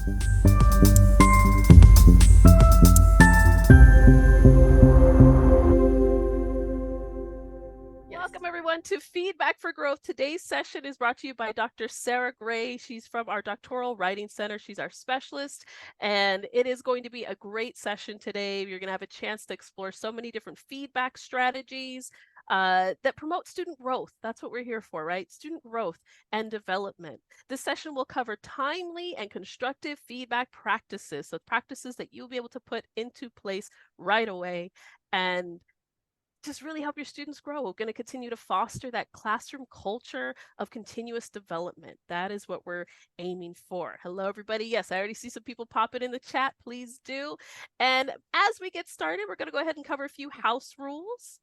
Welcome everyone to Feedback for Growth. Today's session is brought to you by Dr. Sarah Gray. She's from our Doctoral Writing Center. She's our specialist, and it is going to be a great session today. You're going to have a chance to explore so many different feedback strategies that promote student growth. That's what we're here for, right? Student growth and development. This session will cover timely and constructive feedback practices. So practices that you'll be able to put into place right away and just really help your students grow. We're going to continue to foster that classroom culture of continuous development. That is what we're aiming for. Hello, everybody. Yes, I already see some people popping in the chat. Please do. And as we get started, we're going to go ahead and cover a few house rules.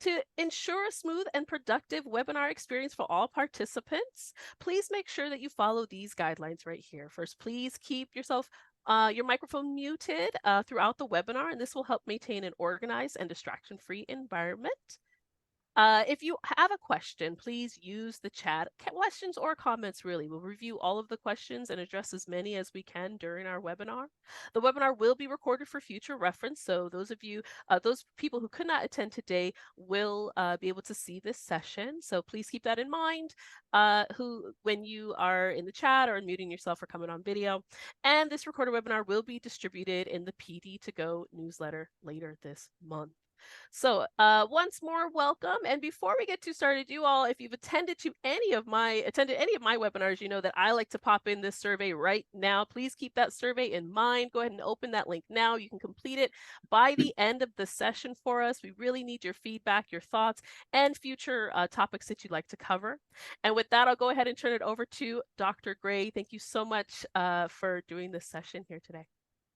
To ensure a smooth and productive webinar experience for all participants, please make sure that you follow these guidelines right here. First, please keep your microphone muted throughout the webinar, and this will help maintain an organized and distraction-free environment. If you have a question, please use the chat. Questions or comments, really. We'll review all of the questions and address as many as we can during our webinar. The webinar will be recorded for future reference, so those people who could not attend today will be able to see this session. So please keep that in mind when you are in the chat or unmuting yourself or coming on video. And this recorded webinar will be distributed in the PD2Go newsletter later this month. So once more, welcome. And before we get too started, you all, if you've attended any of my webinars, you know that I like to pop in this survey right now. Please keep that survey in mind. Go ahead and open that link now. You can complete it by the end of the session for us. We really need your feedback, your thoughts, and future topics that you'd like to cover. And with that, I'll go ahead and turn it over to Dr. Gray. Thank you so much for doing this session here today.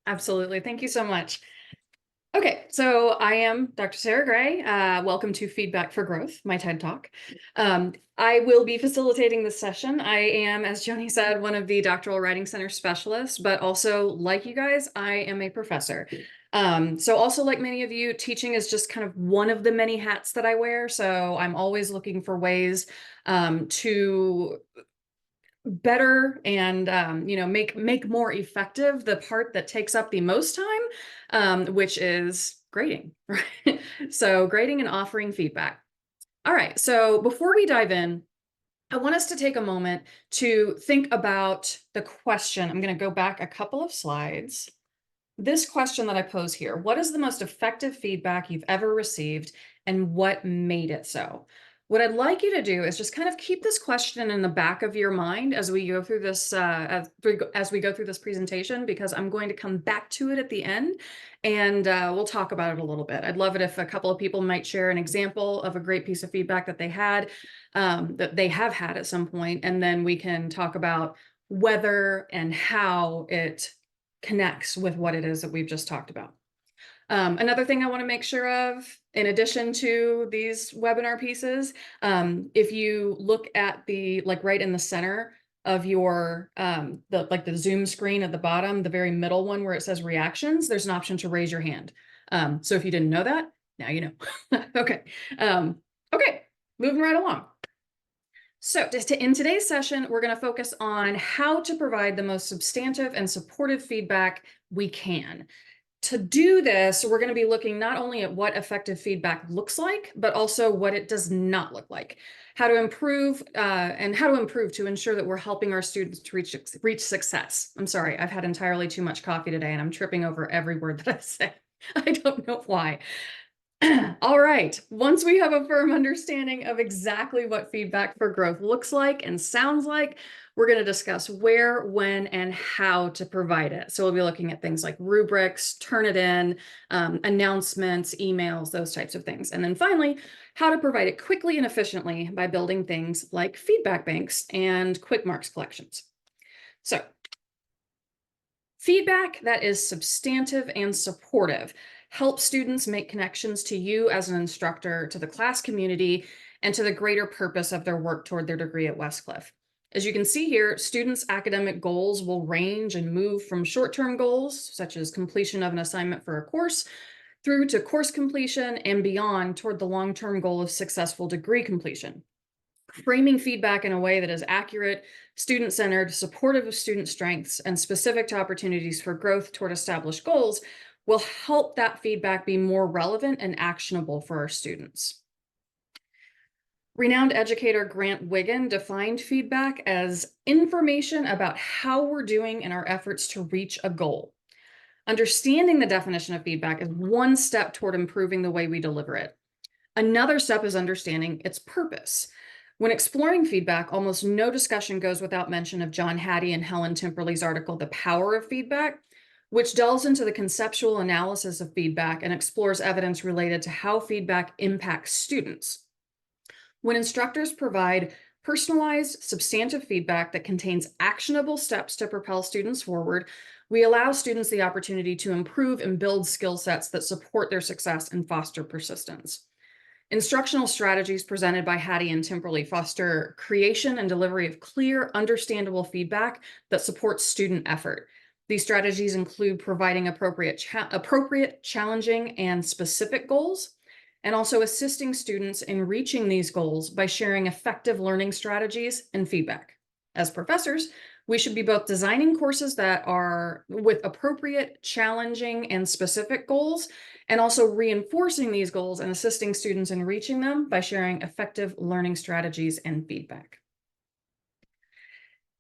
Absolutely. Thank you so much. Okay, so I am Dr. Sarah Gray. Welcome to Feedback for Growth, my TED Talk. I will be facilitating this session. I am, as Joni said, one of the Doctoral Writing Center specialists, but also, like you guys, I am a professor. So also, like many of you, teaching is just kind of one of the many hats that I wear. So I'm always looking for ways to better and make more effective the part that takes up the most time, which is grading, right? So grading and offering feedback. All right, so before we dive in, I want us to take a moment to think about the question. I'm going to go back a couple of slides. This question that I pose here: what is the most effective feedback you've ever received, and what made it so? What I'd like you to do is just kind of keep this question in the back of your mind as we go through this as we go through this presentation, because I'm going to come back to it at the end, and we'll talk about it a little bit. I'd love it if a couple of people might share an example of a great piece of feedback that they had, that they have had at some point, and then we can talk about whether and how it connects with what it is that we've just talked about. Another thing I want to make sure of, in addition to these webinar pieces, if you look at the, right in the center of your, the Zoom screen at the bottom, the very middle one where it says reactions, there's an option to raise your hand. So if you didn't know that, now you know. Okay. Okay, moving right along. So in today's session, we're going to focus on how to provide the most substantive and supportive feedback we can. To do this, we're going to be looking not only at what effective feedback looks like, but also what it does not look like, how to improve to ensure that we're helping our students to reach success. I'm sorry, I've had entirely too much coffee today and I'm tripping over every word that I say. I don't know why. All right, once we have a firm understanding of exactly what feedback for growth looks like and sounds like, we're going to discuss where, when, and how to provide it. So we'll be looking at things like rubrics, Turnitin, announcements, emails, those types of things. And then finally, how to provide it quickly and efficiently by building things like feedback banks and quick marks collections. So feedback that is substantive and supportive help students make connections to you as an instructor, to the class community, and to the greater purpose of their work toward their degree at Westcliff. As you can see here, students' academic goals will range and move from short-term goals, such as completion of an assignment for a course, through to course completion and beyond toward the long-term goal of successful degree completion. Framing feedback in a way that is accurate, student-centered, supportive of student strengths, and specific to opportunities for growth toward established goals will help that feedback be more relevant and actionable for our students. Renowned educator Grant Wiggin defined feedback as information about how we're doing in our efforts to reach a goal. Understanding the definition of feedback is one step toward improving the way we deliver it. Another step is understanding its purpose. When exploring feedback, almost no discussion goes without mention of John Hattie and Helen Timperley's article, The Power of Feedback, which delves into the conceptual analysis of feedback and explores evidence related to how feedback impacts students. When instructors provide personalized, substantive feedback that contains actionable steps to propel students forward, we allow students the opportunity to improve and build skill sets that support their success and foster persistence. Instructional strategies presented by Hattie and Timperley foster creation and delivery of clear, understandable feedback that supports student effort. These strategies include providing appropriate, challenging, and specific goals, and also assisting students in reaching these goals by sharing effective learning strategies and feedback. As professors, we should be both designing courses that are with appropriate, challenging, and specific goals, and also reinforcing these goals and assisting students in reaching them by sharing effective learning strategies and feedback.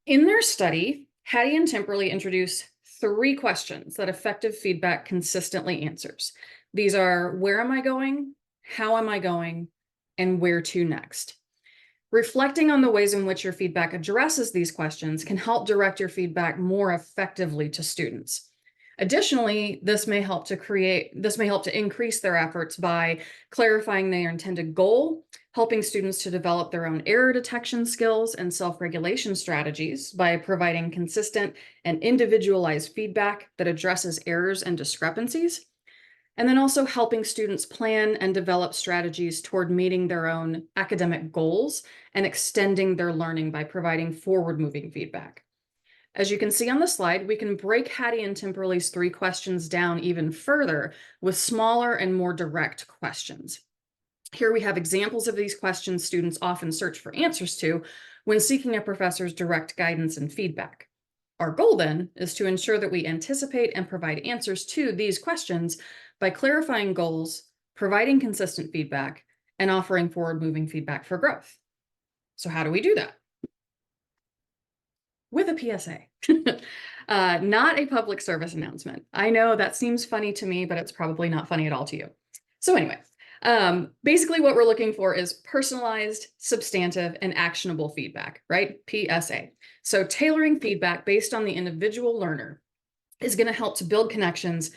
In their study, Hattie and Timperley introduce 3 questions that effective feedback consistently answers. These are: where am I going? How am I going? And where to next? Reflecting on the ways in which your feedback addresses these questions can help direct your feedback more effectively to students. Additionally, this may help to increase their efforts by clarifying their intended goal, helping students to develop their own error detection skills and self-regulation strategies by providing consistent and individualized feedback that addresses errors and discrepancies, and then also helping students plan and develop strategies toward meeting their own academic goals and extending their learning by providing forward-moving feedback. As you can see on the slide, we can break Hattie and Timperley's 3 questions down even further with smaller and more direct questions. Here we have examples of these questions students often search for answers to when seeking a professor's direct guidance and feedback. Our goal then is to ensure that we anticipate and provide answers to these questions by clarifying goals, providing consistent feedback, and offering forward-moving feedback for growth. So how do we do that? With a PSA, not a public service announcement. I know that seems funny to me, but it's probably not funny at all to you. So anyway, basically what we're looking for is personalized, substantive, and actionable feedback, right? PSA. So tailoring feedback based on the individual learner is going to help to build connections,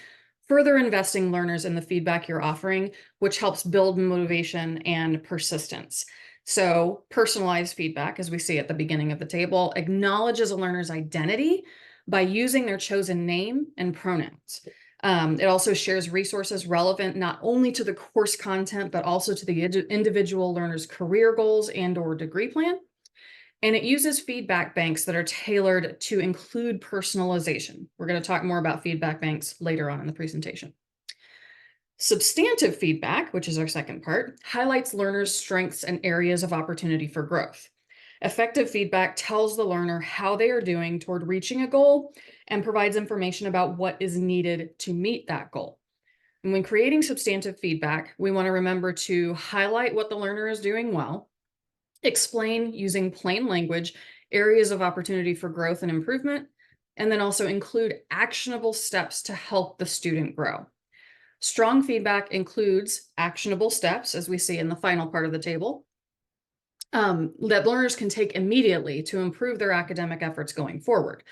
further investing learners in the feedback you're offering, which helps build motivation and persistence. So personalized feedback, as we see at the beginning of the table, acknowledges a learner's identity by using their chosen name and pronouns. It also shares resources relevant not only to the course content, but also to the individual learner's career goals and/or degree plan. And it uses feedback banks that are tailored to include personalization. We're going to talk more about feedback banks later on in the presentation. Substantive feedback, which is our second part, highlights learners' strengths and areas of opportunity for growth. Effective feedback tells the learner how they are doing toward reaching a goal and provides information about what is needed to meet that goal. And when creating substantive feedback, we want to remember to highlight what the learner is doing well, explain using plain language areas of opportunity for growth and improvement, and then also include actionable steps to help the student grow. Strong feedback includes actionable steps, as we see in the final part of the table, that learners can take immediately to improve their academic efforts going forward.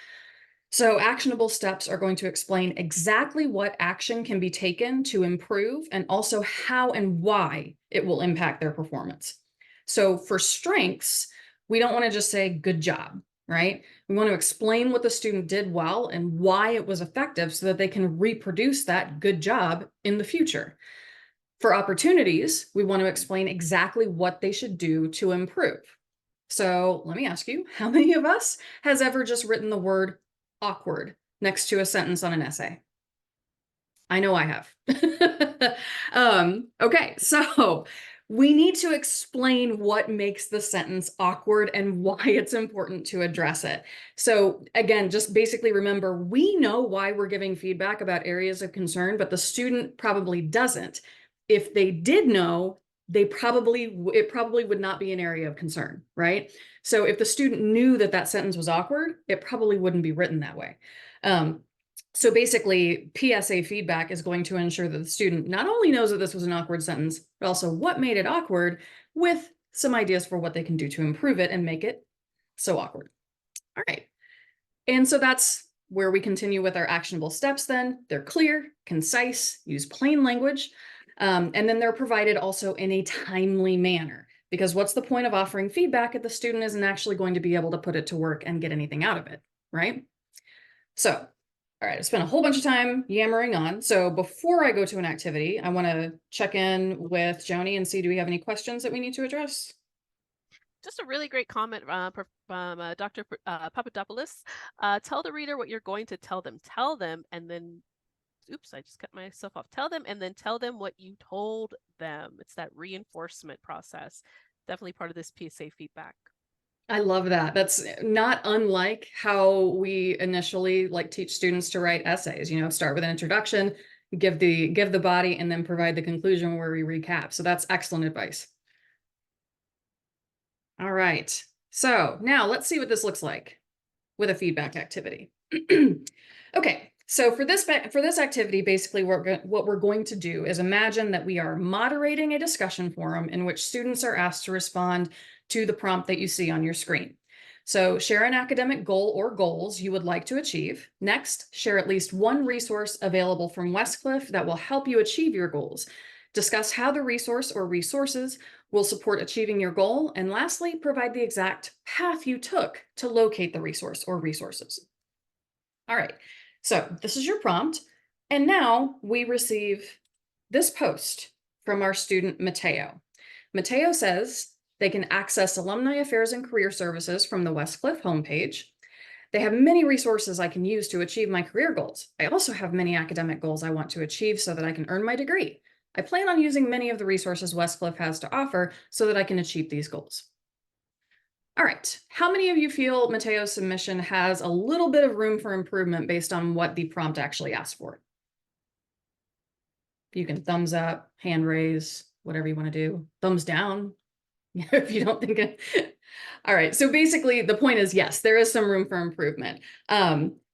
So actionable steps are going to explain exactly what action can be taken to improve and also how and why it will impact their performance. So for strengths, we don't want to just say good job, right? We want to explain what the student did well and why it was effective so that they can reproduce that good job in the future. For opportunities, we want to explain exactly what they should do to improve. So let me ask you, how many of us has ever just written the word awkward next to a sentence on an essay? I know I have. Okay, so we need to explain what makes the sentence awkward and why it's important to address it. So again, just basically remember, we know why we're giving feedback about areas of concern, but the student probably doesn't. If they did know, it probably would not be an area of concern, right? So if the student knew that that sentence was awkward, it probably wouldn't be written that way. So basically, PSA feedback is going to ensure that the student not only knows that this was an awkward sentence, but also what made it awkward, with some ideas for what they can do to improve it and make it so awkward. All right. And so that's where we continue with our actionable steps then. They're clear, concise, use plain language, and then they're provided also in a timely manner. Because what's the point of offering feedback if the student isn't actually going to be able to put it to work and get anything out of it, right? So all right, I spent a whole bunch of time yammering on. So before I go to an activity, I want to check in with Joni and see, do we have any questions that we need to address? Just a really great comment from Dr. Papadopoulos. Tell the reader what you're going to tell them. Tell them, and then, oops, I just cut myself off. Tell them, and then tell them what you told them. It's that reinforcement process. Definitely part of this PSA feedback. I love that. That's not unlike how we initially teach students to write essays, start with an introduction, give the body, and then provide the conclusion where we recap. So that's excellent advice. All right. So now let's see what this looks like with a feedback activity. Okay. So for this activity, basically what we're going to do is imagine that we are moderating a discussion forum in which students are asked to respond to the prompt that you see on your screen. So share an academic goal or goals you would like to achieve. Next, share at least one resource available from Westcliff that will help you achieve your goals. Discuss how the resource or resources will support achieving your goal. And lastly, provide the exact path you took to locate the resource or resources. All right, so this is your prompt. And now we receive this post from our student, Mateo. Mateo says they can access Alumni Affairs and Career Services from the Westcliff homepage. They have many resources I can use to achieve my career goals. I also have many academic goals I want to achieve so that I can earn my degree. I plan on using many of the resources Westcliff has to offer so that I can achieve these goals. All right, how many of you feel Mateo's submission has a little bit of room for improvement based on what the prompt actually asked for? You can thumbs up, hand raise, whatever you want to do. Thumbs down if you don't think it. All right, so basically the point is, yes, there is some room for improvement.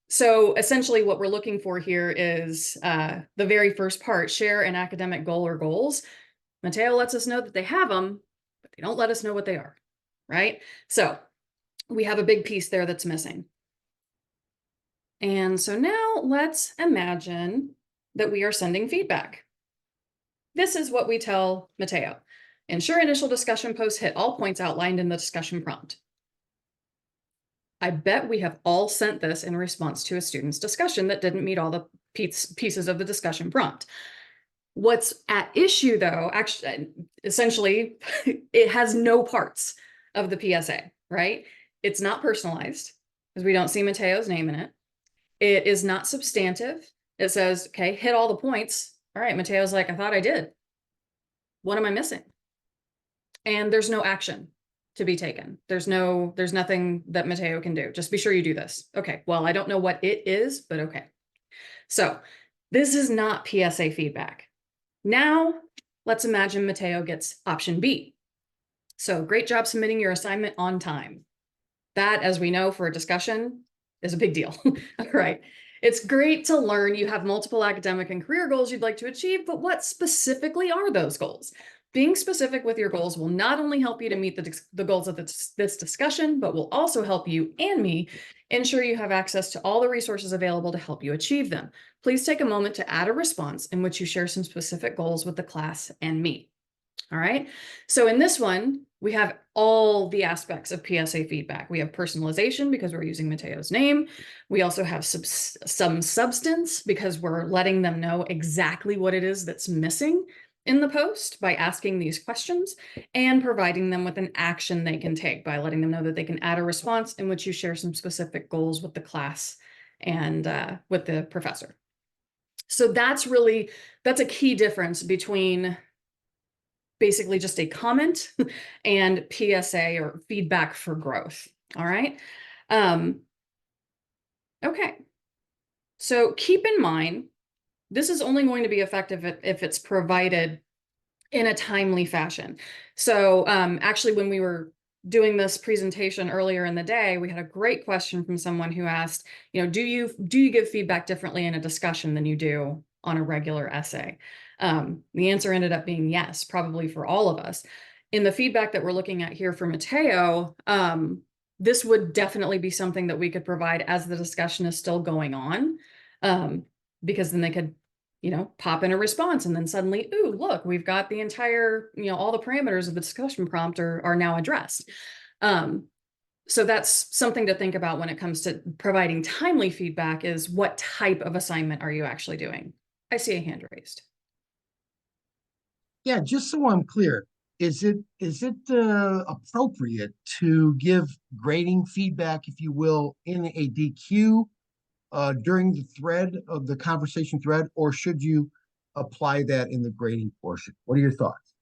So essentially what we're looking for here is the very first part, share an academic goal or goals. Mateo lets us know that they have them, but they don't let us know what they are, right? So we have a big piece there that's missing. And so now let's imagine that we are sending feedback. This is what we tell Mateo. Ensure initial discussion posts hit all points outlined in the discussion prompt. I bet we have all sent this in response to a student's discussion that didn't meet all the pieces of the discussion prompt. What's at issue though, actually, essentially, it has no parts of the PSA, right? It's not personalized because we don't see Mateo's name in it. It is not substantive. It says, okay, hit all the points. All right, Mateo's like, I thought I did. What am I missing? And there's no action to be taken. There's nothing that Mateo can do. Just be sure you do this. Okay, well, I don't know what it is, but okay. So this is not PSA feedback. Now, let's imagine Mateo gets option B. So great job submitting your assignment on time. That, as we know, for a discussion is a big deal. All right. It's great to learn you have multiple academic and career goals you'd like to achieve, but what specifically are those goals? Being specific with your goals will not only help you to meet the goals of this discussion, but will also help you and me ensure you have access to all the resources available to help you achieve them. Please take a moment to add a response in which you share some specific goals with the class and me. All right. So in this one, we have all the aspects of PSA feedback. We have personalization because we're using Mateo's name. We also have some substance because we're letting them know exactly what it is that's missing in the post by asking these questions and providing them with an action they can take by letting them know that they can add a response in which you share some specific goals with the class and with the professor. So that's a key difference between basically just a comment and PSA or feedback for growth. All right. Okay. So keep in mind, this is only going to be effective if it's provided in a timely fashion. So actually, when we were doing this presentation earlier in the day, we had a great question from someone who asked, do you give feedback differently in a discussion than you do on a regular essay? The answer ended up being yes, probably for all of us. In the feedback that we're looking at here for Mateo, this would definitely be something that we could provide as the discussion is still going on, because then they could pop in a response and then suddenly, ooh, look, we've got the entire, all the parameters of the discussion prompt are now addressed. So that's something to think about when it comes to providing timely feedback, is what type of assignment are you actually doing? I see a hand raised. Yeah, just so I'm clear, is it appropriate to give grading feedback, if you will, in a DQ during the thread of the conversation thread, or should you apply that in the grading portion? What are your thoughts?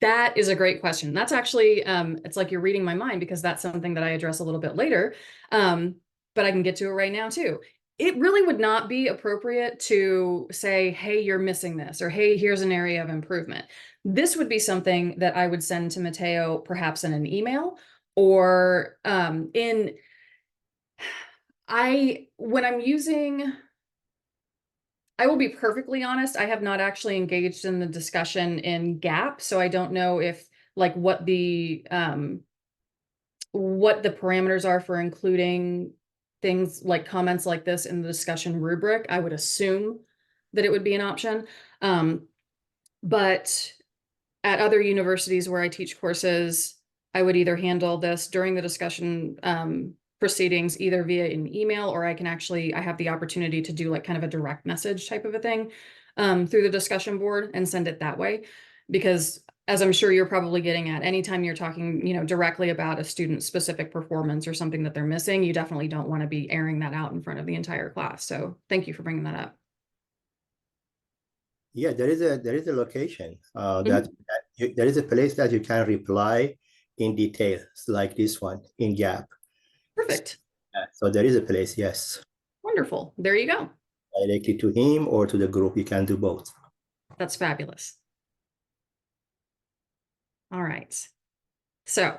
That is a great question. That's actually, it's like you're reading my mind, because that's something that I address a little bit later. But I can get to it right now too. It really would not be appropriate to say, hey, you're missing this, or hey, here's an area of improvement. This would be something that I would send to Mateo, perhaps in an email, or when I'm using, I will be perfectly honest, I have not actually engaged in the discussion in GAP, so I don't know if what the parameters are for including things like comments like this in the discussion rubric. I would assume that it would be an option. But at other universities where I teach courses, I would either handle this during the discussion proceedings, either via an email, or I have the opportunity to do kind of a direct message type of a thing through the discussion board and send it that way. Because as I'm sure you're probably getting at, anytime you're talking, directly about a student's specific performance or something that they're missing, you definitely don't want to be airing that out in front of the entire class. So thank you for bringing that up. Yeah, there is a location that there is a place that you can reply in details like this one in GAP. Perfect. So there is a place, yes. Wonderful. There you go. Directly to him or to the group. You can do both. That's fabulous. All right. So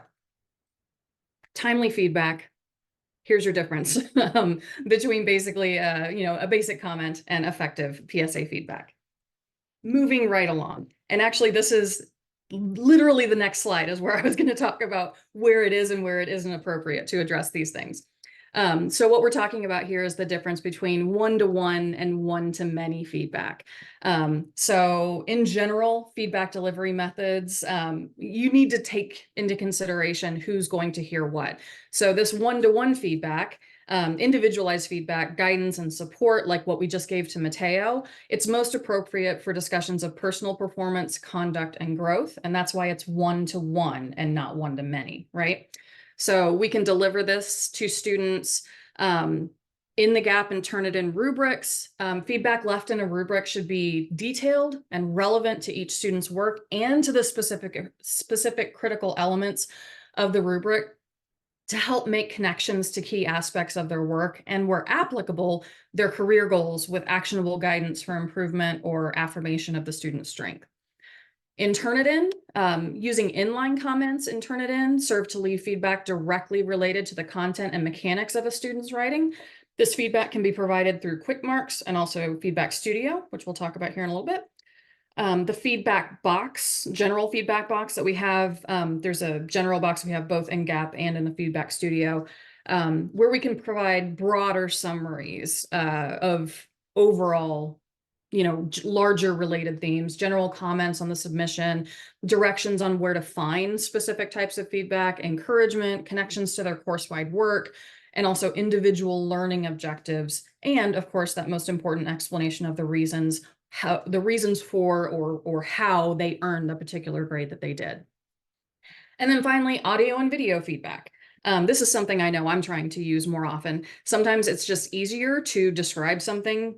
timely feedback. Here's your difference between basically, a basic comment and effective PSA feedback. Moving right along. And actually, this is literally the next slide is where I was going to talk about where it is and where it isn't appropriate to address these things. So what we're talking about here is the difference between one-to-one and one-to-many feedback. So in general, feedback delivery methods, you need to take into consideration who's going to hear what. So this one-to-one feedback, individualized feedback, guidance, and support, like what we just gave to Mateo, it's most appropriate for discussions of personal performance, conduct, and growth. And that's why it's one-to-one and not one-to-many, right? So we can deliver this to students in the GAP and turn it in rubrics. Feedback left in a rubric should be detailed and relevant to each student's work and to the specific critical elements of the rubric to help make connections to key aspects of their work, and where applicable, their career goals with actionable guidance for improvement or affirmation of the student's strength. In Turnitin, using inline comments in Turnitin serve to leave feedback directly related to the content and mechanics of a student's writing. This feedback can be provided through Quick Marks and also Feedback Studio, which we'll talk about here in a little bit. The feedback box, general feedback box that we have, there's a general box we have both in GAP and in the Feedback Studio, where we can provide broader summaries of overall, larger related themes, general comments on the submission, directions on where to find specific types of feedback, encouragement, connections to their course-wide work, and also individual learning objectives. And of course, that most important explanation of the reasons for or how they earned the particular grade that they did. And then finally, audio and video feedback. This is something I know I'm trying to use more often. Sometimes it's just easier to describe something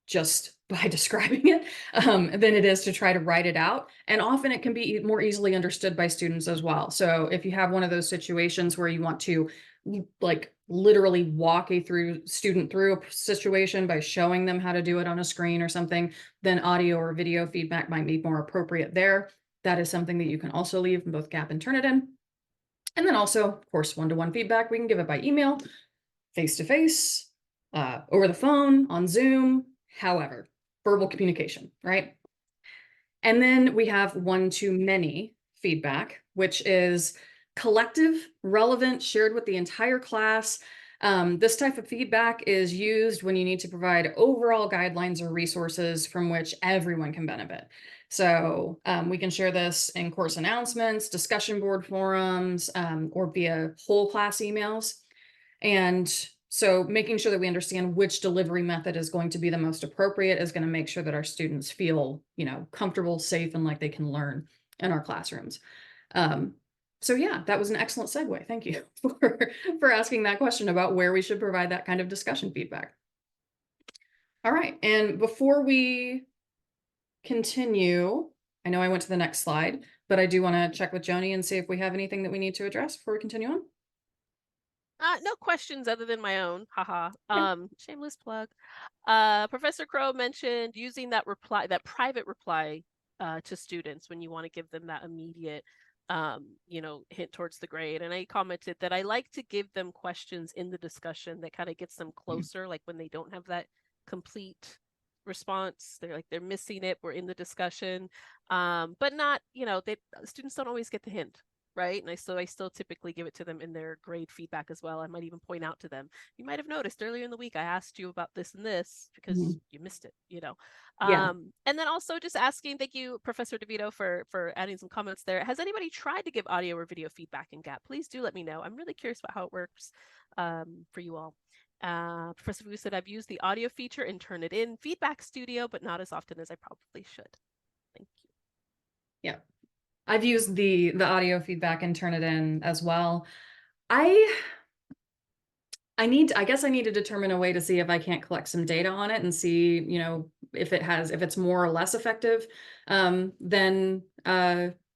just by describing it than it is to try to write it out. And often it can be more easily understood by students as well. So if you have one of those situations where you want to like literally walk a student through a situation by showing them how to do it on a screen or something, then audio or video feedback might be more appropriate there. That is something that you can also leave in both Gap and Turnitin. And then also, of course, one-to-one feedback, we can give it by email, face-to-face, over the phone, on Zoom, however, verbal communication, right? And then we have one-to-many feedback, which is collective, relevant, shared with the entire class. This type of feedback is used when you need to provide overall guidelines or resources from which everyone can benefit. So we can share this in course announcements, discussion board forums, or via whole class emails. And so making sure that we understand which delivery method is going to be the most appropriate is going to make sure that our students feel, comfortable, safe, and like they can learn in our classrooms. So yeah, that was an excellent segue. Thank you for asking that question about where we should provide that kind of discussion feedback. All right, and before we continue, I know I went to the next slide, but I do want to check with Joni and see if we have anything that we need to address before we continue on. No questions other than my own. Haha. Shameless plug. Professor Crow mentioned using that private reply to students when you want to give them that immediate hint towards the grade. And I commented that I like to give them questions in the discussion that kind of gets them closer, like when they don't have that complete response, they're missing it, we're in the discussion, but not, students don't always get the hint, right? And I still typically give it to them in their grade feedback as well. I might even point out to them, you might have noticed earlier in the week I asked you about this and this because you missed it, Yeah. And then also just asking, thank you, Professor DeVito, for adding some comments there. Has anybody tried to give audio or video feedback in Gap? Please do let me know. I'm really curious about how it works for you all. Professor Wu said, I've used the audio feature in Turnitin Feedback Studio, but not as often as I probably should. Thank you. Yeah. I've used the audio feedback and Turnitin as well. I guess I need to determine a way to see if I can't collect some data on it and see, if it's more or less effective than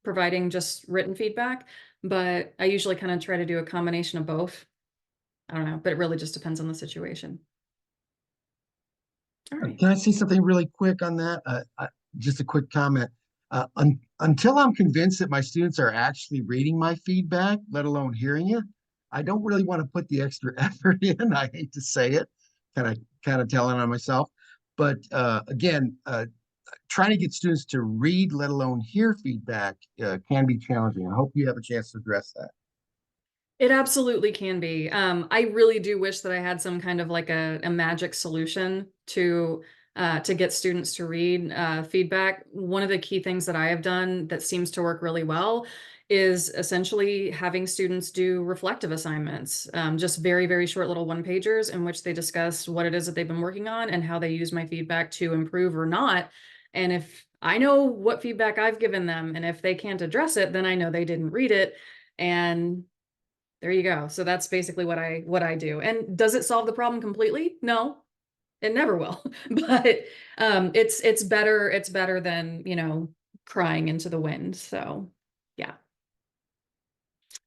providing just written feedback. But I usually kind of try to do a combination of both. I don't know, but it really just depends on the situation. All right. Can I say something really quick on that? Just a quick comment. Until I'm convinced that my students are actually reading my feedback, let alone hearing it, I don't really want to put the extra effort in. I hate to say it, kind of telling on myself. But again, trying to get students to read, let alone hear feedback, can be challenging. I hope you have a chance to address that. It absolutely can be. I really do wish that I had some kind of like a magic solution to get students to read feedback. One of the key things that I have done that seems to work really well is essentially having students do reflective assignments, just very, very short little one-pagers in which they discuss what it is that they've been working on and how they use my feedback to improve or not. And if I know what feedback I've given them, and if they can't address it, then I know they didn't read it. And there you go. So that's basically what I do. And does it solve the problem completely? No, it never will. But it's better than, crying into the wind. So yeah.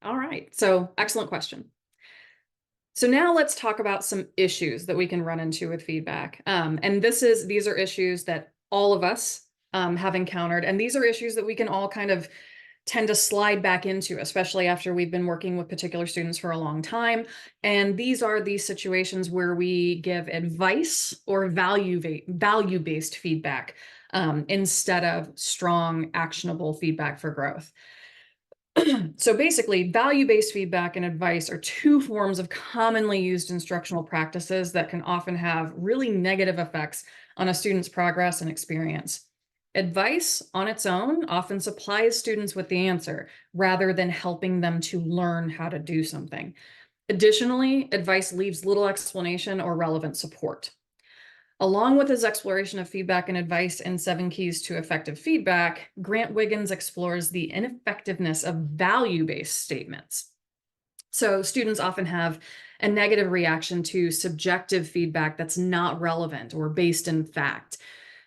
All right. So excellent question. So now let's talk about some issues that we can run into with feedback. And these are issues that all of us have encountered. And these are issues that we can all kind of tend to slide back into, especially after we've been working with particular students for a long time. And these are these situations where we give advice or value-based feedback instead of strong, actionable feedback for growth. So basically, value-based feedback and advice are two forms of commonly used instructional practices that can often have really negative effects on a student's progress and experience. Advice on its own often supplies students with the answer rather than helping them to learn how to do something. Additionally, advice leaves little explanation or relevant support. Along with his exploration of feedback and advice in 7 Keys to Effective Feedback, Grant Wiggins explores the ineffectiveness of value-based statements. So students often have a negative reaction to subjective feedback that's not relevant or based in fact.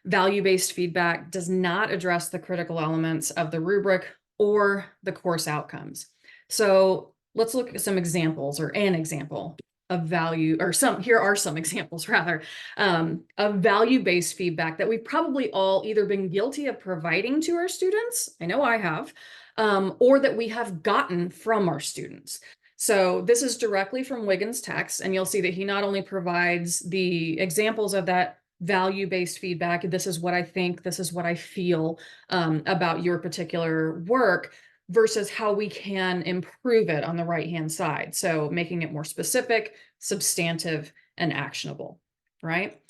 Value-based feedback does not address the critical elements of the rubric or the course outcomes. So let's look at some examples, or an example of value, or here are some examples rather, of value-based feedback that we've probably all either been guilty of providing to our students, I know I have, or that we have gotten from our students. So this is directly from Wiggins' text, and you'll see that he not only provides the examples of that value-based feedback, this is what I think, this is what I feel about your particular work, versus how we can improve it on the right-hand side. So making it more specific, substantive, and actionable, right?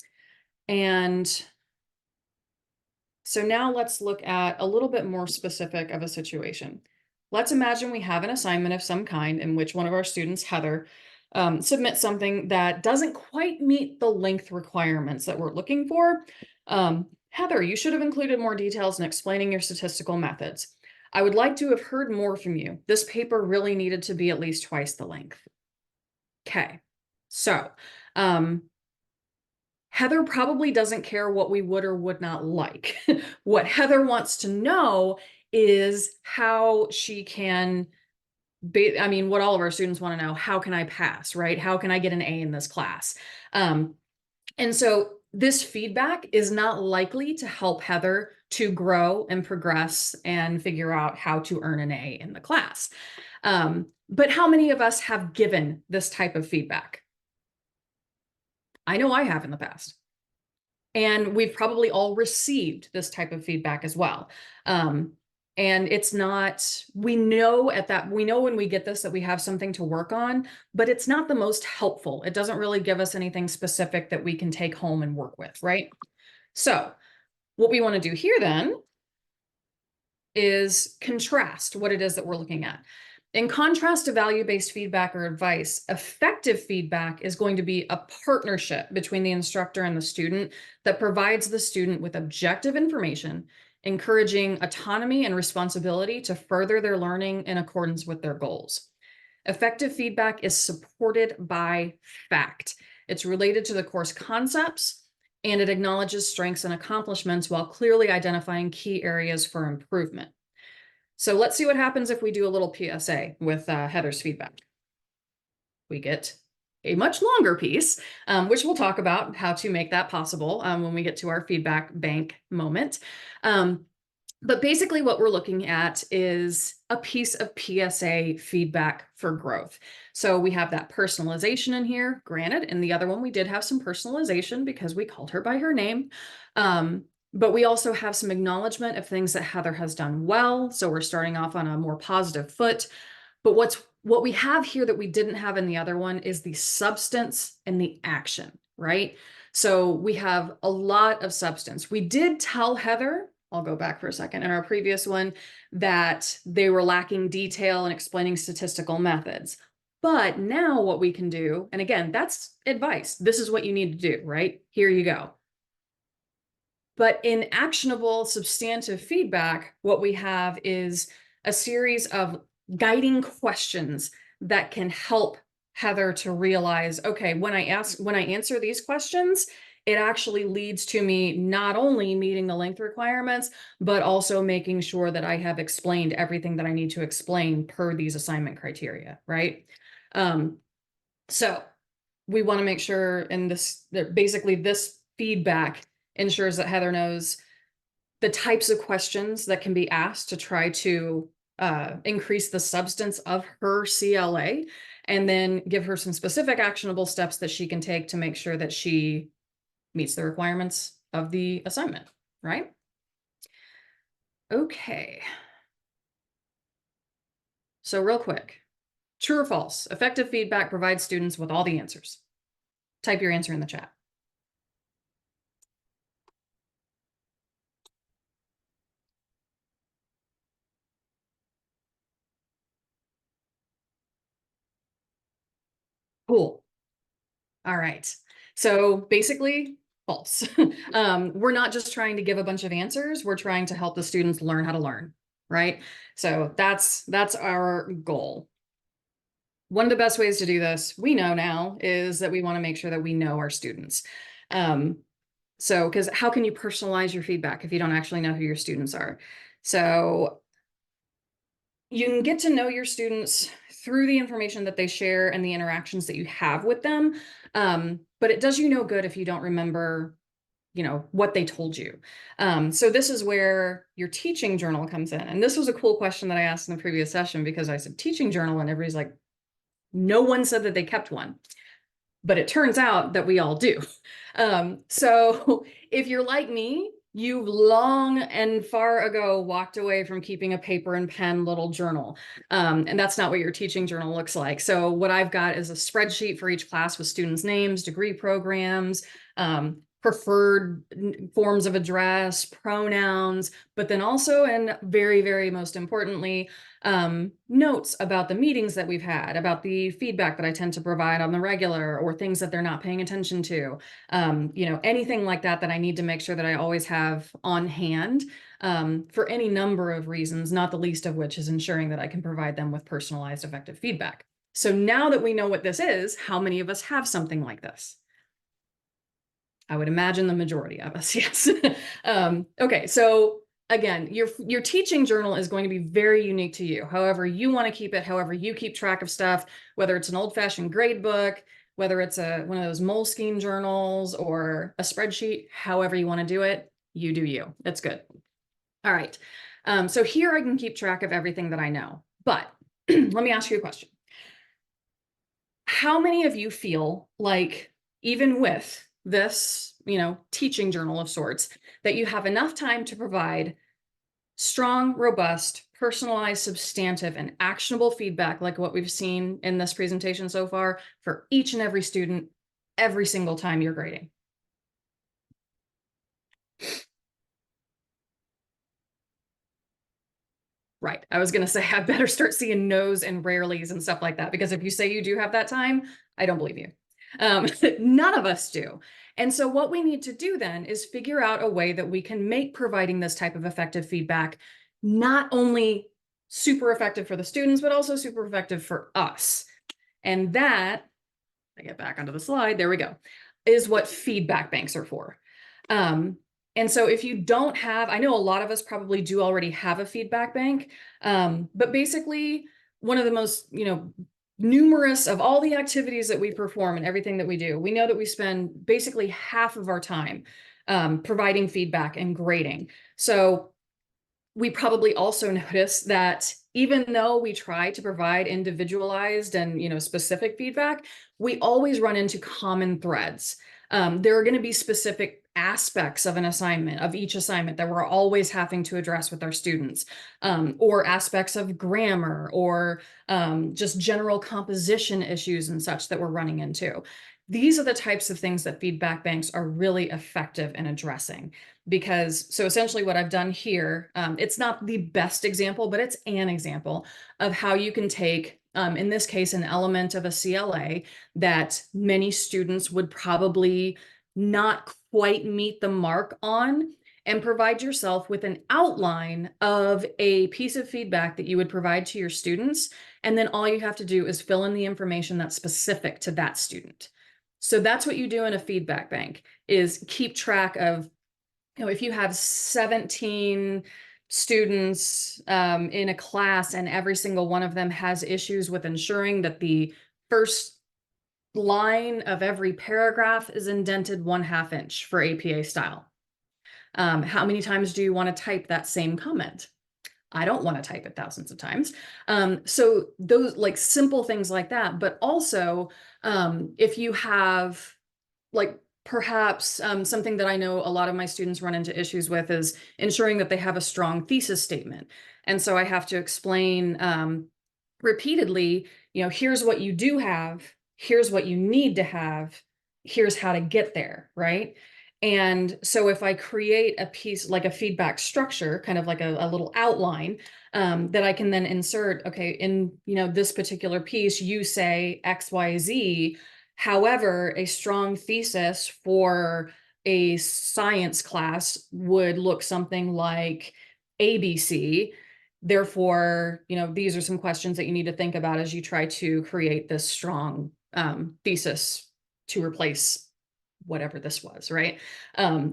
And so now let's look at a little bit more specific of a situation. Let's imagine we have an assignment of some kind in which one of our students, Heather, submits something that doesn't quite meet the length requirements that we're looking for. Heather, you should have included more details in explaining your statistical methods. I would like to have heard more from you. This paper really needed to be at least twice the length. Okay, so Heather probably doesn't care what we would or would not like. What Heather wants to know is how she can, what all of our students want to know, how can I pass, right? How can I get an A in this class? And so this feedback is not likely to help Heather to grow and progress and figure out how to earn an A in the class. But how many of us have given this type of feedback? I know I have in the past. And we've probably all received this type of feedback as well. And it's not, we know when we get this that we have something to work on, but it's not the most helpful. It doesn't really give us anything specific that we can take home and work with, right? So what we want to do here then is contrast what it is that we're looking at. In contrast to value-based feedback or advice, effective feedback is going to be a partnership between the instructor and the student that provides the student with objective information, encouraging autonomy and responsibility to further their learning in accordance with their goals. Effective feedback is supported by fact. It's related to the course concepts, and it acknowledges strengths and accomplishments while clearly identifying key areas for improvement. So let's see what happens if we do a little PSA with Heather's feedback. We get a much longer piece, which we'll talk about how to make that possible when we get to our feedback bank moment. But basically what we're looking at is a piece of PSA feedback for growth. So we have that personalization in here, granted, in the other one we did have some personalization because we called her by her name. But we also have some acknowledgement of things that Heather has done well. So we're starting off on a more positive foot. But what we have here that we didn't have in the other one is the substance and the action, right? So we have a lot of substance. We did tell Heather, I'll go back for a second, in our previous one, that they were lacking detail in explaining statistical methods. But now what we can do, and again, that's advice. This is what you need to do, right? Here you go. But in actionable substantive feedback, what we have is a series of guiding questions that can help Heather to realize, okay, when I answer these questions, it actually leads to me not only meeting the length requirements, but also making sure that I have explained everything that I need to explain per these assignment criteria, right? So we want to make sure that basically this feedback ensures that Heather knows the types of questions that can be asked to try to increase the substance of her CLA, and then give her some specific actionable steps that she can take to make sure that she meets the requirements of the assignment, right? Okay. So real quick, true or false, effective feedback provides students with all the answers. Type your answer in the chat. Cool. All right. So basically, false. We're not just trying to give a bunch of answers. We're trying to help the students learn how to learn, right? So that's our goal. One of the best ways to do this, we know now, is that we want to make sure that we know our students. So, because how can you personalize your feedback if you don't actually know who your students are? So you can get to know your students through the information that they share and the interactions that you have with them. But it does you no good if you don't remember, what they told you. So this is where your teaching journal comes in. And this was a cool question that I asked in the previous session, because I said teaching journal and everybody's like, no one said that they kept one. But it turns out that we all do. So if you're like me, you've long and far ago walked away from keeping a paper and pen little journal. And that's not what your teaching journal looks like. So what I've got is a spreadsheet for each class with students' names, degree programs, preferred forms of address, pronouns, but then also, and very, very most importantly, notes about the meetings that we've had, about the feedback that I tend to provide on the regular, or things that they're not paying attention to, anything like that that I need to make sure that I always have on hand, for any number of reasons, not the least of which is ensuring that I can provide them with personalized, effective feedback. So now that we know what this is, how many of us have something like this? I would imagine the majority of us, yes. Okay, so again, your teaching journal is going to be very unique to you. However you want to keep it, however you keep track of stuff, whether it's an old-fashioned grade book, whether it's one of those Moleskine journals or a spreadsheet, however you want to do it, you do you. That's good. All right. So here I can keep track of everything that I know. But let me ask you a question. How many of you feel like, even with this, teaching journal of sorts, that you have enough time to provide strong, robust, personalized, substantive, and actionable feedback like what we've seen in this presentation so far for each and every student every single time you're grading? Right. I was going to say, I better start seeing no's and rarely's and stuff like that, because if you say you do have that time, I don't believe you. None of us do. And so what we need to do then is figure out a way that we can make providing this type of effective feedback not only super effective for the students, but also super effective for us. And that, I get back onto the slide, there we go, is what feedback banks are for. And so if you don't have, I know a lot of us probably do already have a feedback bank, but basically one of the most, numerous of all the activities that we perform and everything that we do, we know that we spend basically half of our time providing feedback and grading. So we probably also notice that even though we try to provide individualized and specific feedback, we always run into common threads. There are going to be specific aspects of an assignment, of each assignment, that we're always having to address with our students, or aspects of grammar, or just general composition issues and such that we're running into. These are the types of things that feedback banks are really effective in addressing. Because, so essentially what I've done here, it's not the best example, but it's an example of how you can take, in this case, an element of a CLA that many students would probably not quite meet the mark on, and provide yourself with an outline of a piece of feedback that you would provide to your students. And then all you have to do is fill in the information that's specific to that student. So that's what you do in a feedback bank, is keep track of, if you have 17 students in a class and every single one of them has issues with ensuring that the first line of every paragraph is indented 1/2 inch for APA style. How many times do you want to type that same comment? I don't want to type it thousands of times. So those, like, simple things like that, but also if you have, like, perhaps something that I know a lot of my students run into issues with is ensuring that they have a strong thesis statement. And so I have to explain repeatedly, here's what you do have, here's what you need to have, here's how to get there, right? And so if I create a piece, like a feedback structure, kind of like a little outline, that I can then insert, okay, in this particular piece, you say X, Y, Z. However, a strong thesis for a science class would look something like ABC. Therefore, these are some questions that you need to think about as you try to create this strong thesis to replace whatever this was, right?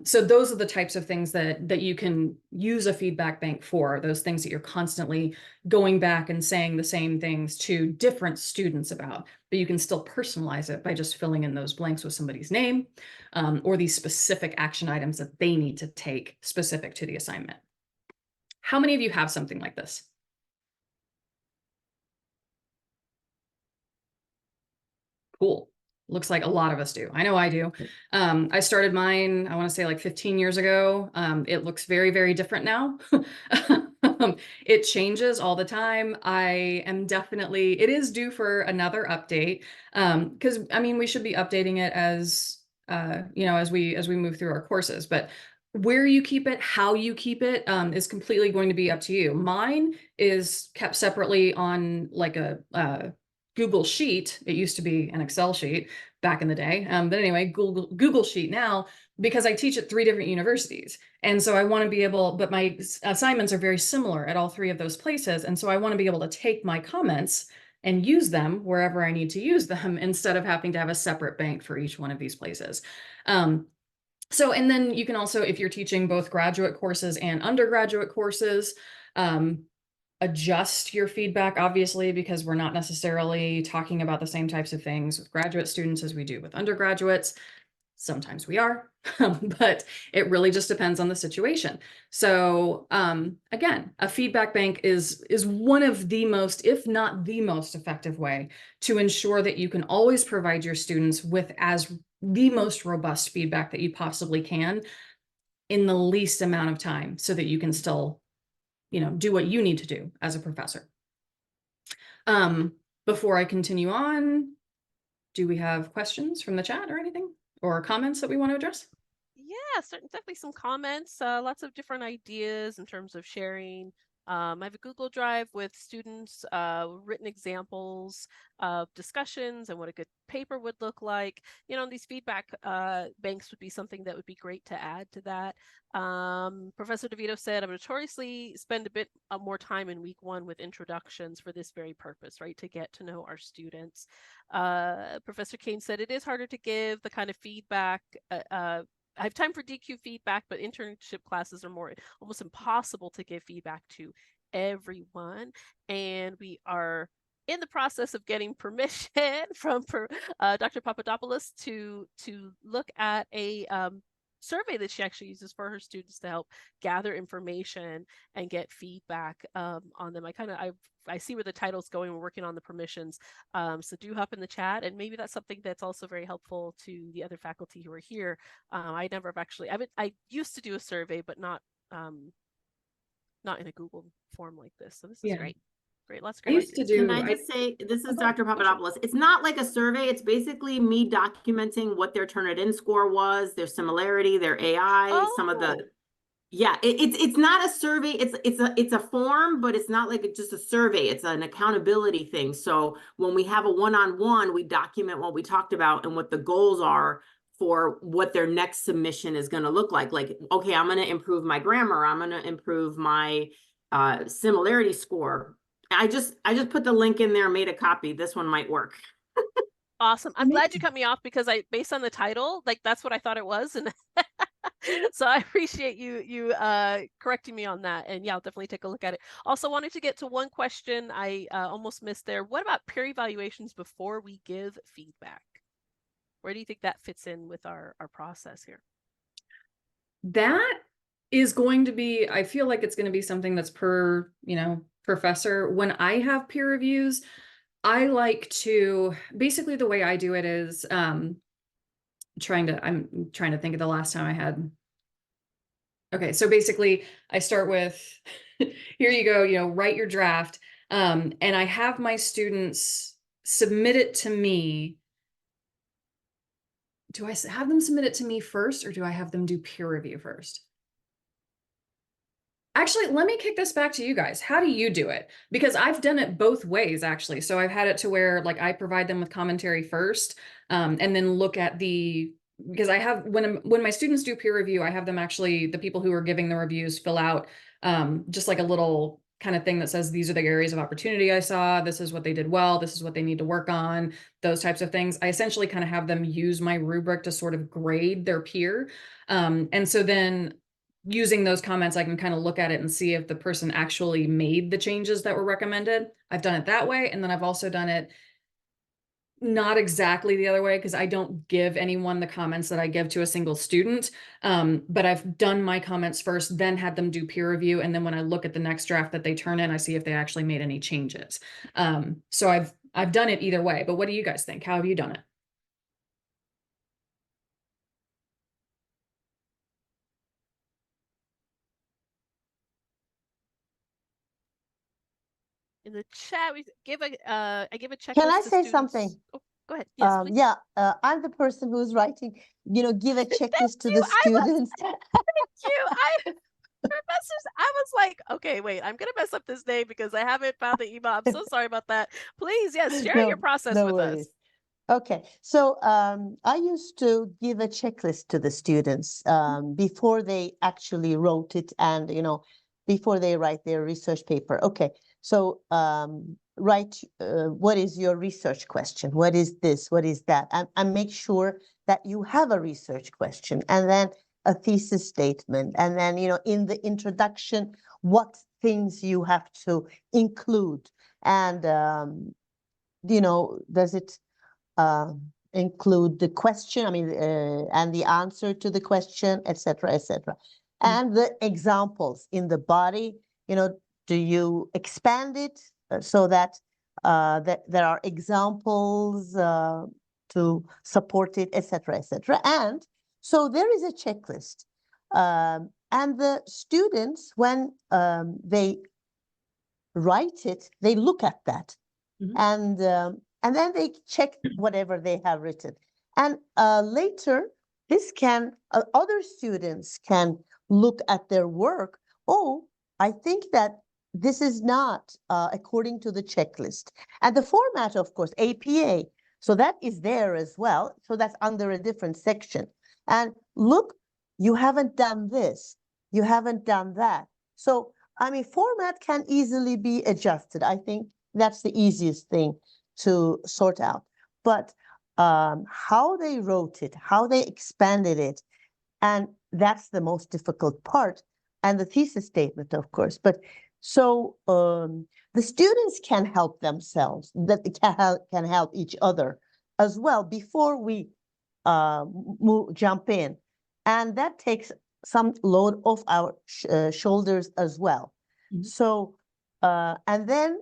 So those are the types of things that you can use a feedback bank for, those things that you're constantly going back and saying the same things to different students about, but you can still personalize it by just filling in those blanks with somebody's name, or these specific action items that they need to take specific to the assignment. How many of you have something like this? Cool. Looks like a lot of us do. I know I do. I started mine, I want to say like 15 years ago. It looks very, very different now. It changes all the time. I am definitely, it is due for another update. Because I mean, we should be updating it as, as we move through our courses, but where you keep it, how you keep it, is completely going to be up to you. Mine is kept separately on like a Google Sheet. It used to be an Excel sheet back in the day. But anyway, Google Sheet now, because I teach at 3 different universities. And so I want to be able, but my assignments are very similar at all 3 of those places. And so I want to be able to take my comments and use them wherever I need to use them instead of having to have a separate bank for each one of these places. So, and then you can also, if you're teaching both graduate courses and undergraduate courses, adjust your feedback, obviously, because we're not necessarily talking about the same types of things with graduate students as we do with undergraduates. Sometimes we are, but it really just depends on the situation. So again, a feedback bank is one of the most, if not the most effective way to ensure that you can always provide your students with the most robust feedback that you possibly can in the least amount of time, so that you can still do what you need to do as a professor. Before I continue on, do we have questions from the chat or anything, or comments that we want to address? Yeah, definitely some comments, lots of different ideas in terms of sharing. I have a Google Drive with students' written examples of discussions and what a good paper would look like. These feedback banks would be something that would be great to add to that. Professor DeVito said, I'm notoriously spend a bit more time in week 1 with introductions for this very purpose, right? To get to know our students. Professor Kane said, it is harder to give the kind of feedback I have time for DQ feedback, but internship classes are almost impossible to give feedback to everyone. And we are in the process of getting permission from Dr. Papadopoulos to look at a survey that she actually uses for her students to help gather information and get feedback on them. I see where the title's going. We're working on the permissions. So do hop in the chat, and maybe that's something that's also very helpful to the other faculty who are here. I never have actually, I used to do a survey, but not in a Google form like this. So this is great. Great, lots of great used to do. Can I just say, this is Dr. Papadopoulos. It's not like a survey. It's basically me documenting what their Turnitin score was, their similarity, their AI, some of the. Yeah, it's not a survey. It's a form, but it's not like just a survey. It's an accountability thing. So when we have a one-on-one, we document what we talked about and what the goals are for what their next submission is going to look like. Like, okay, I'm going to improve my grammar. I'm going to improve my similarity score. I just put the link in there, made a copy. This one might work. Awesome. I'm glad you cut me off, because based on the title, like that's what I thought it was. And so I appreciate you correcting me on that. And yeah, I'll definitely take a look at it. Also wanted to get to one question I almost missed there. What about peer evaluations before we give feedback? Where do you think that fits in with our process here? That is going to be, I feel like it's going to be something that's per, professor. When I have peer reviews, I like to, basically the way I do it is, I'm trying to think of the last time I had. Okay. So basically I start with, here you go, write your draft. And I have my students submit it to me. Do I have them submit it to me first, or do I have them do peer review first? Actually, let me kick this back to you guys. How do you do it? Because I've done it both ways, actually. So I've had it to where like I provide them with commentary first, and then look at because I have, when my students do peer review, I have them actually, the people who are giving the reviews, fill out just like a little kind of thing that says, these are the areas of opportunity I saw, this is what they did well, this is what they need to work on, those types of things. I essentially kind of have them use my rubric to sort of grade their peer. And so then using those comments, I can kind of look at it and see if the person actually made the changes that were recommended. I've done it that way. And then I've also done it not exactly the other way, because I don't give anyone the comments that I give to a single student. But I've done my comments first, then had them do peer review. And then when I look at the next draft that they turn in, I see if they actually made any changes. So I've done it either way, but what do you guys think? How have you done it? In the chat, we give a I give a checklist. Can I to say students. something? Oh, go ahead. Yes, please. Yeah, I'm the person who's writing, give a checklist to you. the students. Thank you. Professors, I was like, okay, wait, I'm gonna mess up this name because I haven't found the email. I'm so sorry about that. Please, yes, share your process with us. Okay, so I used to give a checklist to the students before they actually wrote it, and before they write their research paper. Okay, so write what is your research question? What is this? What is that? And make sure that you have a research question, and then a thesis statement, and then in the introduction, what things you have to include, and does it include the question, and the answer to the question, etc., etc. And the examples in the body, do you expand it so that that there are examples to support it, etc., etc. And so there is a checklist. And the students, when they write it, they look at that. And then they check whatever they have written. And later, other students can look at their work. Oh, I think that this is not according to the checklist. And the format, of course, APA, so that is there as well. So that's under a different section. And look, you haven't done this, you haven't done that. So, format can easily be adjusted. I think that's the easiest thing to sort out. But how they wrote it, how they expanded it, and that's the most difficult part, and the thesis statement, of course. But so the students can help themselves, that can help each other as well before we jump in, and that takes some load off our shoulders as well. So and then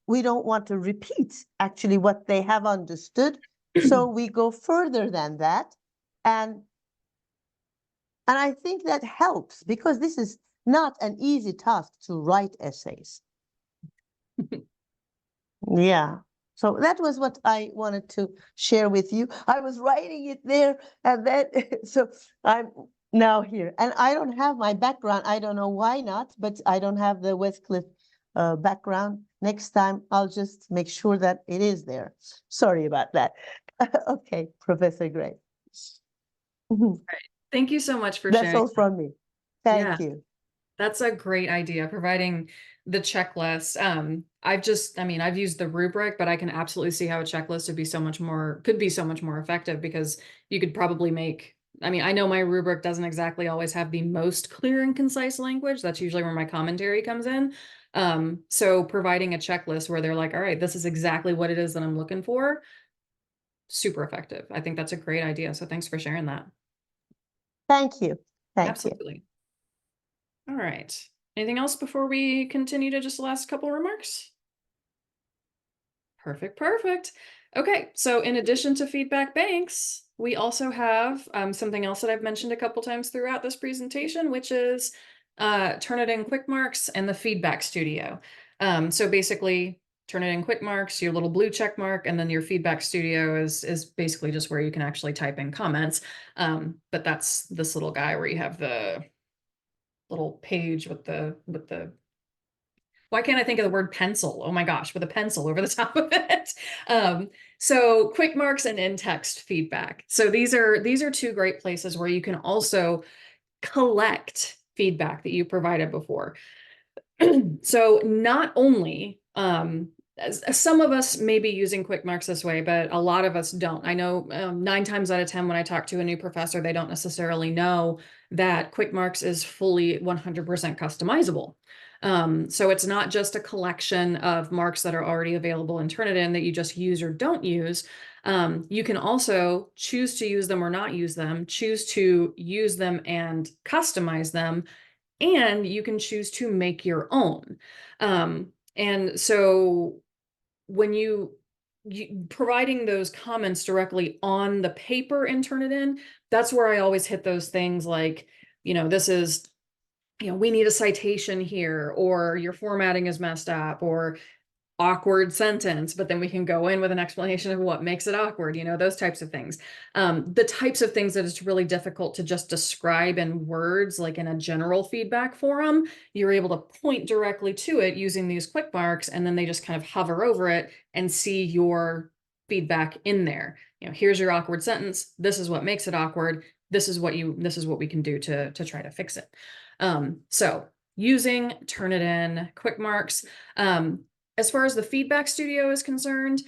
we don't want to repeat actually what they have understood. So we go further than that. And I think that helps, because this is not an easy task to write essays. Yeah. So that was what I wanted to share with you. I was writing it there, and then so I'm now here. And I don't have my background. I don't know why not, but I don't have the Westcliff background. Next time, I'll just make sure that it is there. Sorry about that. Okay, Professor Gray. Right. Thank you so much for sharing. That's all from me. Thank you. That's a great idea, providing the checklist. I've used the rubric, but I can absolutely see how a checklist could be so much more effective, because you could probably make, I know my rubric doesn't exactly always have the most clear and concise language. That's usually where my commentary comes in. So providing a checklist where they're like, all right, this is exactly what it is that I'm looking for. Super effective. I think that's a great idea. So thanks for sharing that. Thank you. Absolutely. All right. Anything else before we continue to just the last couple remarks? Perfect. Okay, so in addition to feedback banks, we also have something else that I've mentioned a couple times throughout this presentation, which is Turnitin Quick Marks and the Feedback Studio. So basically, Turnitin Quick Marks, your little blue check mark, and then your Feedback Studio is basically just where you can actually type in comments. But that's this little guy where you have the little page with the why can't I think of the word pencil? Oh my gosh, with a pencil over the top of it. So quick marks and in-text feedback. So these are two great places where you can also collect feedback that you provided before. So not only, some of us may be using quick marks this way, but a lot of us don't. I know 9 times out of 10 when I talk to a new professor, they don't necessarily know that quick marks is fully 100% customizable. So it's not just a collection of marks that are already available in Turnitin that you just use or don't use. You can also choose to use them or not use them, choose to use them and customize them, and you can choose to make your own. And so when you providing those comments directly on the paper and Turnitin, that's where I always hit those things like, this is, we need a citation here, or your formatting is messed up, or awkward sentence, but then we can go in with an explanation of what makes it awkward, those types of things. The types of things that it's really difficult to just describe in words, like in a general feedback forum, you're able to point directly to it using these quick marks, and then they just kind of hover over it and see your feedback in there. Here's your awkward sentence. This is what makes it awkward. This is what we can do to try to fix it. So using Turnitin quick marks. As far as the feedback studio is concerned,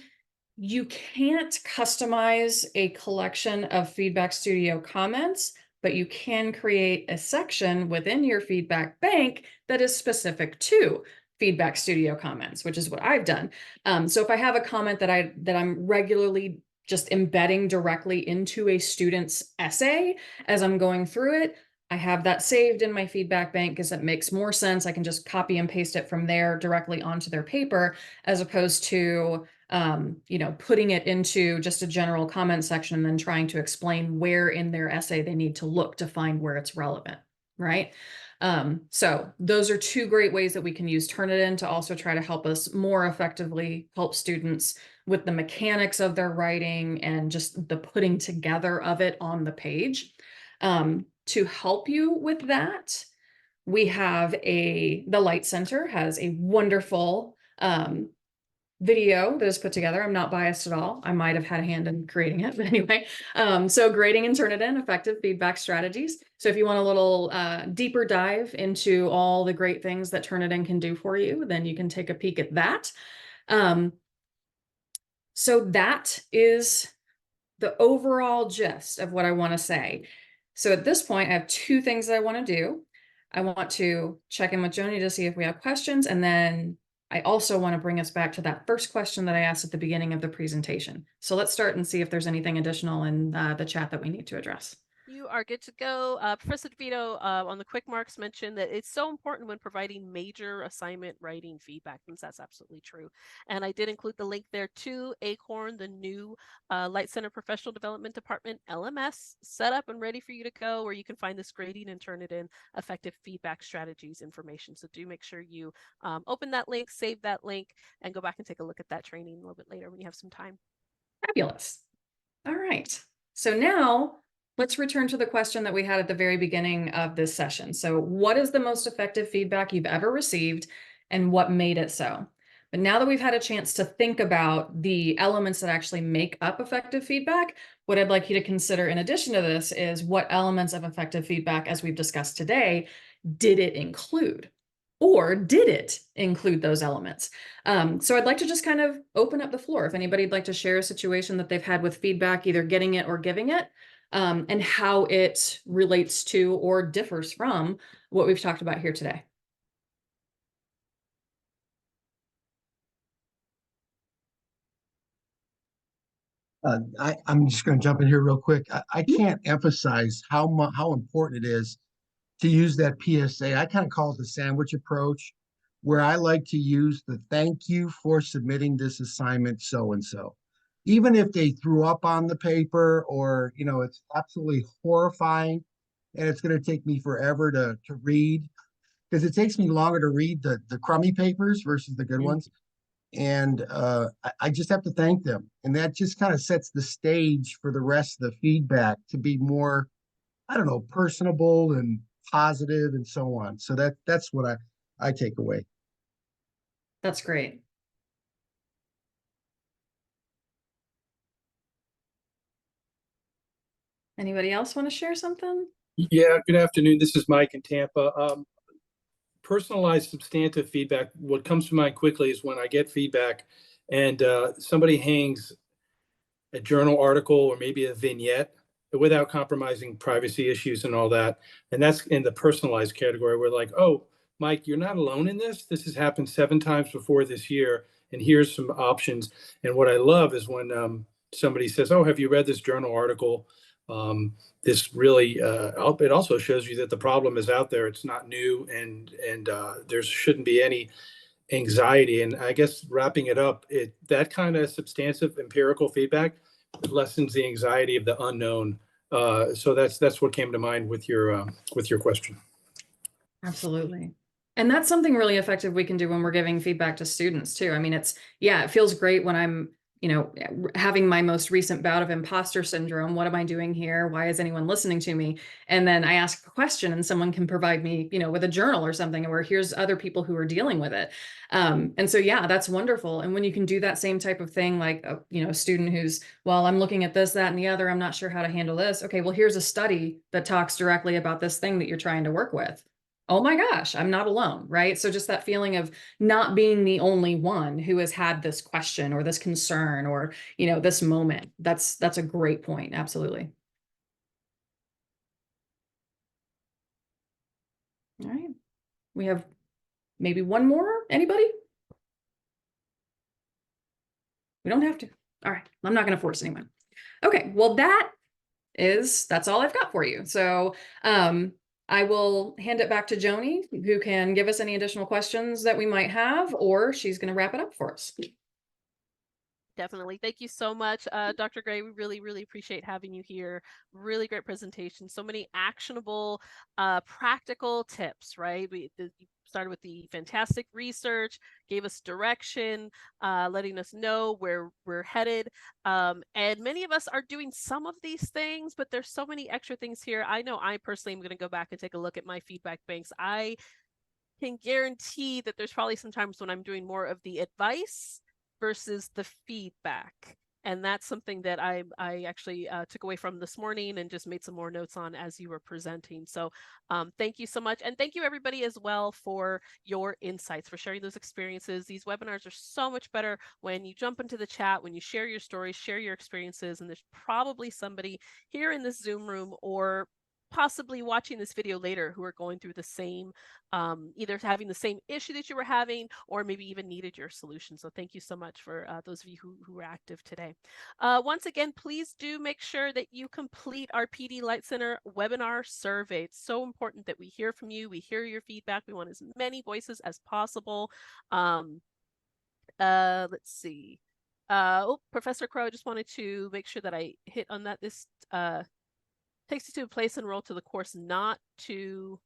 you can't customize a collection of feedback studio comments, but you can create a section within your feedback bank that is specific to feedback studio comments, which is what I've done. So if I have a comment that I'm regularly just embedding directly into a student's essay as I'm going through it, I have that saved in my feedback bank because it makes more sense. I can just copy and paste it from there directly onto their paper, as opposed to, putting it into just a general comment section and then trying to explain where in their essay they need to look to find where it's relevant, right? So those are 2 great ways that we can use Turnitin to also try to help us more effectively help students with the mechanics of their writing and just the putting together of it on the page. To help you with that, we have the Light Center has a wonderful video that is put together. I'm not biased at all. I might have had a hand in creating it, but anyway. So grading in Turnitin, effective feedback strategies. So if you want a little deeper dive into all the great things that Turnitin can do for you, then you can take a peek at that. So that is the overall gist of what I want to say. So at this point, I have 2 things that I want to do. I want to check in with Joni to see if we have questions. And then I also want to bring us back to that first question that I asked at the beginning of the presentation. So let's start and see if there's anything additional in the chat that we need to address. You are good to go. Professor DeVito on the quick marks mentioned that it's so important when providing major assignment writing feedback, and that's absolutely true. And I did include the link there to Acorn, the new Light Center Professional Development Department LMS, set up and ready for you to go, where you can find this grading and Turnitin effective feedback strategies information. So do make sure you open that link, save that link, and go back and take a look at that training a little bit later when you have some time. Fabulous. All right. So now let's return to the question that we had at the very beginning of this session. So what is the most effective feedback you've ever received, and what made it so? But now that we've had a chance to think about the elements that actually make up effective feedback, what I'd like you to consider in addition to this is what elements of effective feedback, as we've discussed today, did it include? Or did it include those elements? So I'd like to just kind of open up the floor. If anybody'd like to share a situation that they've had with feedback, either getting it or giving it, and how it relates to or differs from what we've talked about here today. I'm just going to jump in here real quick. I can't emphasize how important it is to use that PSA. I kind of call it the sandwich approach, where I like to use the thank you for submitting this assignment so and so. Even if they threw up on the paper, or it's absolutely horrifying and it's going to take me forever to read, because it takes me longer to read the crummy papers versus the good ones. And I just have to thank them. And that just kind of sets the stage for the rest of the feedback to be more, I don't know, personable and positive and so on. So that's what I take away. That's great. Anybody else want to share something? Yeah, good afternoon. This is Mike in Tampa. personalized substantive feedback, what comes to mind quickly is when I get feedback and somebody hangs a journal article or maybe a vignette without compromising privacy issues and all that. And that's in the personalized category. We're like, oh, Mike, you're not alone in this. This has happened 7 times before this year. And here's some options. And what I love is when somebody says, oh, have you read this journal article? This really, it also shows you that the problem is out there. It's not new, and there shouldn't be any anxiety. And I guess wrapping it up, that kind of substantive empirical feedback lessens the anxiety of the unknown. So that's what came to mind with your question. Absolutely. And that's something really effective we can do when we're giving feedback to students too. I mean, it feels great when I'm, having my most recent bout of imposter syndrome. What am I doing here? Why is anyone listening to me? And then I ask a question and someone can provide me, with a journal or something, or here's other people who are dealing with it. And so, yeah, that's wonderful. And when you can do that same type of thing, like, a student who's, well, I'm looking at this, that, and the other, I'm not sure how to handle this. Okay, well, here's a study that talks directly about this thing that you're trying to work with. Oh my gosh, I'm not alone, right? So just that feeling of not being the only one who has had this question or this concern or, this moment. That's a great point. Absolutely. All right. We have maybe one more. Anybody? We don't have to. All right. I'm not going to force anyone. Okay. Well, that's all I've got for you. So, I will hand it back to Joni, who can give us any additional questions that we might have, or she's going to wrap it up for us. Definitely. Thank you so much, Dr. Gray. We really, really appreciate having you here. Really great presentation. So many actionable, practical tips, right? You started with the fantastic research, gave us direction, letting us know where we're headed. And many of us are doing some of these things, but there's so many extra things here. I know I personally am going to go back and take a look at my feedback banks. I can guarantee that there's probably some times when I'm doing more of the advice versus the feedback. And that's something that I actually took away from this morning and just made some more notes on as you were presenting. So thank you so much. And thank you everybody as well for your insights, for sharing those experiences. These webinars are so much better when you jump into the chat, when you share your stories, share your experiences, and there's probably somebody here in this Zoom room or possibly watching this video later who are going through the same, either having the same issue that you were having, or maybe even needed your solution. So thank you so much for those of you who were active today. Once again, please do make sure that you complete our PD Light Center webinar survey. It's so important that we hear from you. We hear your feedback. We want as many voices as possible. Let's see. Professor Crow, I just wanted to make sure that I hit on that. This takes you to a place enrolled to the course, not to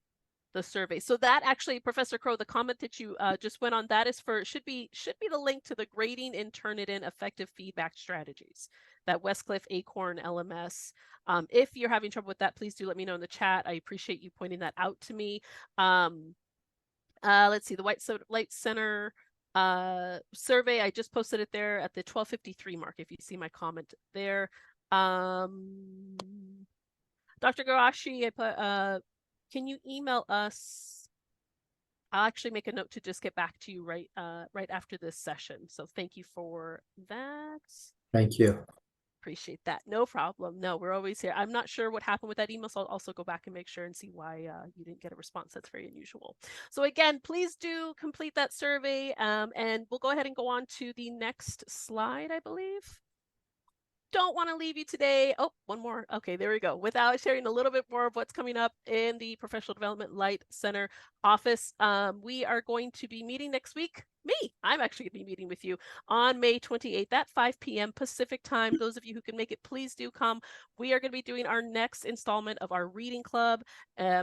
the survey. So that actually, Professor Crow, the comment that you just went on, that is for, should be the link to the grading and Turnitin effective feedback strategies, that Westcliff Acorn LMS. If you're having trouble with that, please do let me know in the chat. I appreciate you pointing that out to me. Let's see, the Light Center survey, I just posted it there at the 12:53 mark, if you see my comment there. Dr. Garashi, can you email us? I'll actually make a note to just get back to you right after this session. So thank you for that. Thank you. Appreciate that. No problem. No, we're always here. I'm not sure what happened with that email, so I'll also go back and make sure and see why you didn't get a response. That's very unusual. So again, please do complete that survey, and we'll go ahead and go on to the next slide, I believe. Don't want to leave you today. Oh, one more. Okay, there we go. Without sharing a little bit more of what's coming up in the Professional Development Light Center office. We are going to be meeting next week. I'm actually going to be meeting with you on May 28th at 5 p.m. Pacific time. Those of you who can make it, please do come. We are going to be doing our next installment of our reading club.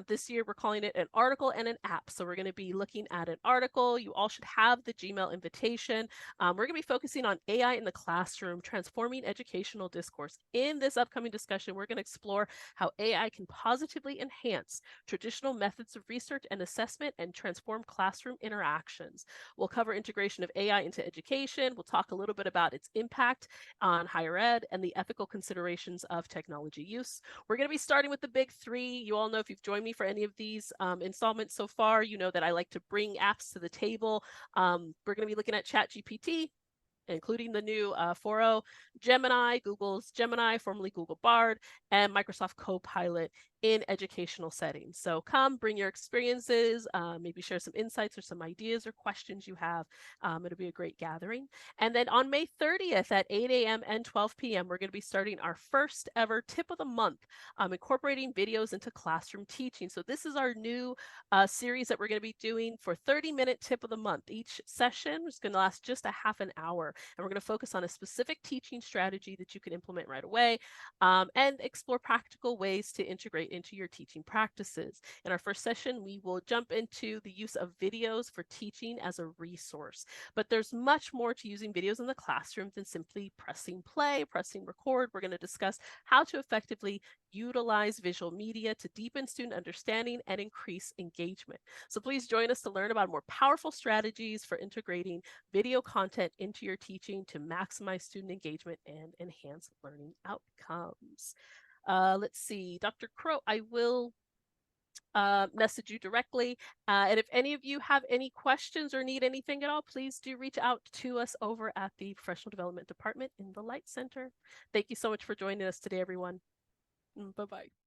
This year, we're calling it an article and an app. So we're going to be looking at an article. You all should have the Gmail invitation. We're going to be focusing on AI in the classroom, transforming educational discourse. In this upcoming discussion, we're going to explore how AI can positively enhance traditional methods of research and assessment and transform classroom interactions. We'll cover cover integration of AI into education. We'll talk a little bit about its impact on higher ed and the ethical considerations of technology use. We're going to be starting with the big three. You all know, if you've joined me for any of these installments so far, you know that I like to bring apps to the table. We're going to be looking at ChatGPT, including the new 4.0, Gemini, Google's Gemini, formerly Google Bard, and Microsoft Copilot in educational settings. So come, bring your experiences, maybe share some insights or some ideas or questions you have. It'll be a great gathering. And then on May 30th at 8 a.m. and 12 p.m., we're going to be starting our first ever tip of the month, incorporating videos into classroom teaching. So this is our new series that we're going to be doing for 30-minute tip of the month. Each session is going to last just a half an hour, and we're going to focus on a specific teaching strategy that you can implement right away, and explore practical ways to integrate into your teaching practices. In our first session, we will jump into the use of videos for teaching as a resource. But there's much more to using videos in the classroom than simply pressing play, pressing record. We're going to discuss how to effectively utilize visual media to deepen student understanding and increase engagement. So please join us to learn about more powerful strategies for integrating video content into your teaching to maximize student engagement and enhance learning outcomes. Let's see, Dr. Crow, I will message you directly. And if any of you have any questions or need anything at all, please do reach out to us over at the Professional Development Department in the Light Center. Thank you so much for joining us today, everyone. Bye-bye.